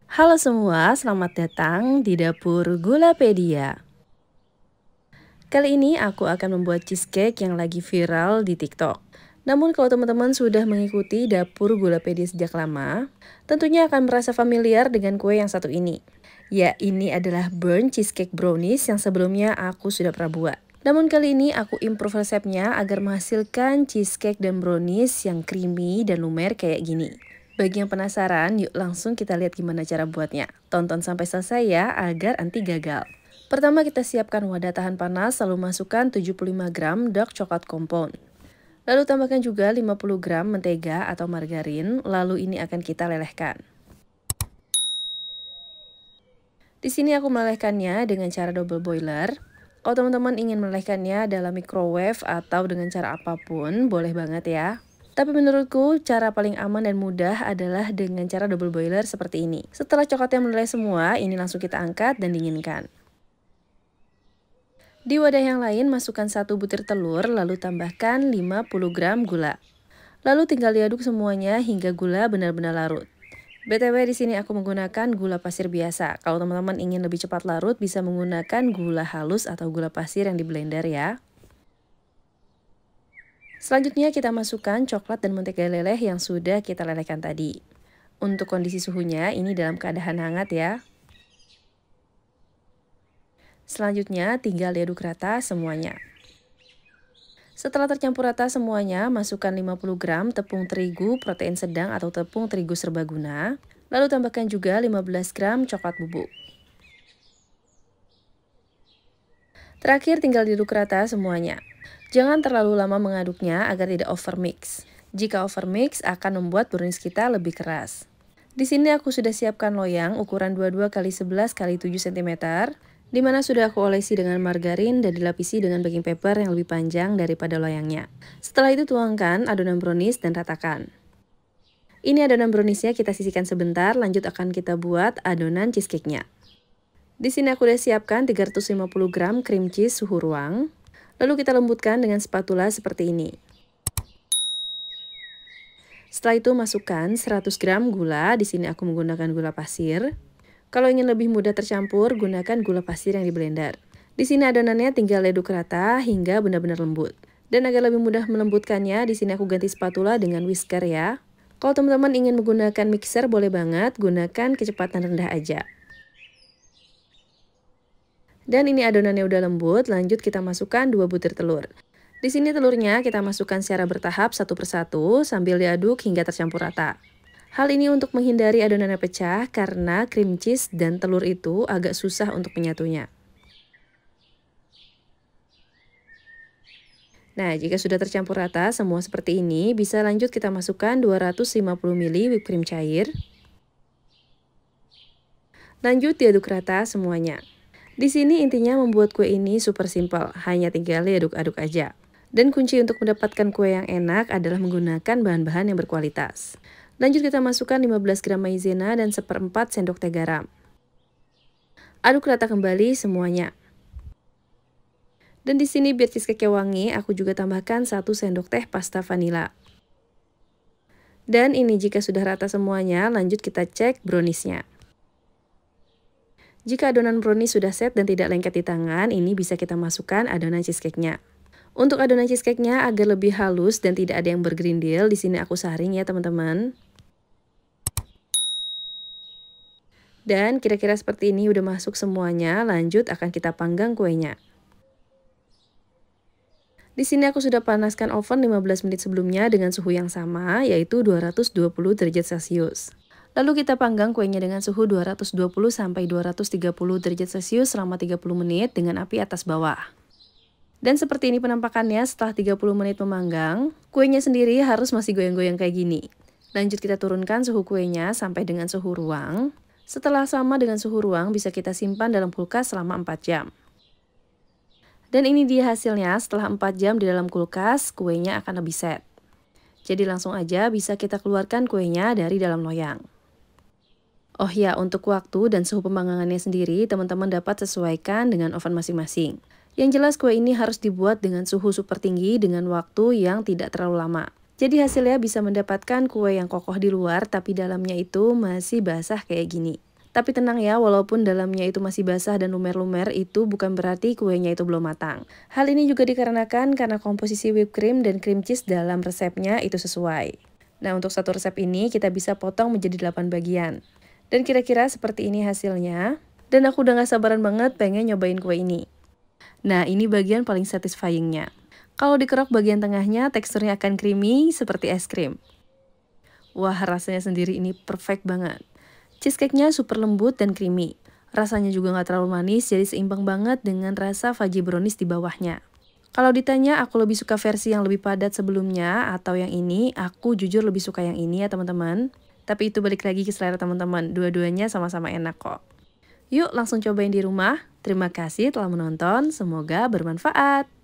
Halo semua, selamat datang di dapur Gulapedia. Kali ini aku akan membuat cheesecake yang lagi viral di TikTok. Namun kalau teman-teman sudah mengikuti dapur Gulapedia sejak lama, tentunya akan merasa familiar dengan kue yang satu ini. Ya, ini adalah burnt cheesecake brownies yang sebelumnya aku sudah pernah buat. Namun kali ini aku improve resepnya agar menghasilkan cheesecake dan brownies yang creamy dan lumer kayak gini. Bagi yang penasaran, yuk langsung kita lihat gimana cara buatnya. Tonton sampai selesai ya, agar anti gagal. Pertama kita siapkan wadah tahan panas, lalu masukkan 75 gram dark coklat compound. Lalu tambahkan juga 50 gram mentega atau margarin, lalu ini akan kita lelehkan. Di sini aku melelehkannya dengan cara double boiler. Kalau teman-teman ingin melelehkannya dalam microwave atau dengan cara apapun, boleh banget ya. Tapi menurutku cara paling aman dan mudah adalah dengan cara double boiler seperti ini. Setelah coklatnya meleleh semua, ini langsung kita angkat dan dinginkan. Di wadah yang lain masukkan 1 butir telur, lalu tambahkan 50 gram gula. Lalu tinggal diaduk semuanya hingga gula benar-benar larut. BTW di sini aku menggunakan gula pasir biasa. Kalau teman-teman ingin lebih cepat larut bisa menggunakan gula halus atau gula pasir yang di blender ya. Selanjutnya kita masukkan coklat dan mentega leleh yang sudah kita lelehkan tadi. Untuk kondisi suhunya ini dalam keadaan hangat ya. Selanjutnya tinggal diaduk rata semuanya. Setelah tercampur rata semuanya, masukkan 50 gram tepung terigu protein sedang atau tepung terigu serbaguna. Lalu tambahkan juga 15 gram coklat bubuk. Terakhir tinggal diaduk rata semuanya. Jangan terlalu lama mengaduknya agar tidak overmix. Jika overmix akan membuat brownies kita lebih keras. Di sini aku sudah siapkan loyang ukuran 22 x 11 x 7 cm, di mana sudah aku olesi dengan margarin dan dilapisi dengan baking paper yang lebih panjang daripada loyangnya. Setelah itu tuangkan adonan brownies dan ratakan. Ini adonan browniesnya kita sisihkan sebentar, lanjut akan kita buat adonan cheesecake-nya. Di sini aku sudah siapkan 350 gram cream cheese suhu ruang, lalu kita lembutkan dengan spatula seperti ini. Setelah itu masukkan 100 gram gula, di sini aku menggunakan gula pasir. Kalau ingin lebih mudah tercampur, gunakan gula pasir yang di blender. Di sini adonannya tinggal aduk rata hingga benar-benar lembut. Dan agar lebih mudah melembutkannya, di sini aku ganti spatula dengan whisker ya. Kalau teman-teman ingin menggunakan mixer, boleh banget gunakan kecepatan rendah aja. Dan ini adonannya udah lembut, lanjut kita masukkan 2 butir telur. Di sini telurnya kita masukkan secara bertahap satu persatu sambil diaduk hingga tercampur rata. Hal ini untuk menghindari adonannya pecah karena cream cheese dan telur itu agak susah untuk menyatunya. Nah, jika sudah tercampur rata semua seperti ini, bisa lanjut kita masukkan 250 ml whipped cream cair. Lanjut diaduk rata semuanya. Di sini intinya membuat kue ini super simple, hanya tinggal diaduk-aduk aja. Dan kunci untuk mendapatkan kue yang enak adalah menggunakan bahan-bahan yang berkualitas. Lanjut kita masukkan 15 gram maizena dan 1/4 sendok teh garam. Aduk rata kembali semuanya. Dan di sini biar cheesecake wangi, aku juga tambahkan 1 sendok teh pasta vanila. Dan ini jika sudah rata semuanya, lanjut kita cek browniesnya. Jika adonan brownies sudah set dan tidak lengket di tangan, ini bisa kita masukkan adonan cheesecake-nya. Untuk adonan cheesecake-nya agar lebih halus dan tidak ada yang bergerindil, di sini aku saring ya teman-teman. Dan kira-kira seperti ini udah masuk semuanya, lanjut akan kita panggang kuenya. Di sini aku sudah panaskan oven 15 menit sebelumnya dengan suhu yang sama, yaitu 220 derajat Celcius. Lalu kita panggang kuenya dengan suhu 220 sampai 230 derajat Celcius selama 30 menit dengan api atas bawah. Dan seperti ini penampakannya setelah 30 menit memanggang, kuenya sendiri harus masih goyang-goyang kayak gini. Lanjut kita turunkan suhu kuenya sampai dengan suhu ruang. Setelah sama dengan suhu ruang, bisa kita simpan dalam kulkas selama 4 jam. Dan ini dia hasilnya, setelah 4 jam di dalam kulkas, kuenya akan lebih set. Jadi langsung aja bisa kita keluarkan kuenya dari dalam loyang. Oh ya, untuk waktu dan suhu pemanggangannya sendiri, teman-teman dapat sesuaikan dengan oven masing-masing. Yang jelas kue ini harus dibuat dengan suhu super tinggi dengan waktu yang tidak terlalu lama. Jadi hasilnya bisa mendapatkan kue yang kokoh di luar tapi dalamnya itu masih basah kayak gini. Tapi tenang ya, walaupun dalamnya itu masih basah dan lumer-lumer, itu bukan berarti kuenya itu belum matang. Hal ini juga dikarenakan karena komposisi whipped cream dan cream cheese dalam resepnya itu sesuai. Nah, untuk satu resep ini kita bisa potong menjadi 8 bagian. Dan kira-kira seperti ini hasilnya. Dan aku udah gak sabaran banget pengen nyobain kue ini. Nah, ini bagian paling satisfying-nya. Kalau dikerok bagian tengahnya, teksturnya akan creamy seperti es krim. Wah, rasanya sendiri ini perfect banget. Cheesecake-nya super lembut dan creamy. Rasanya juga nggak terlalu manis, jadi seimbang banget dengan rasa fudgy brownies di bawahnya. Kalau ditanya aku lebih suka versi yang lebih padat sebelumnya atau yang ini, aku jujur lebih suka yang ini ya teman-teman. Tapi itu balik lagi ke selera teman-teman, dua-duanya sama-sama enak kok. Yuk langsung cobain di rumah. Terima kasih telah menonton, semoga bermanfaat.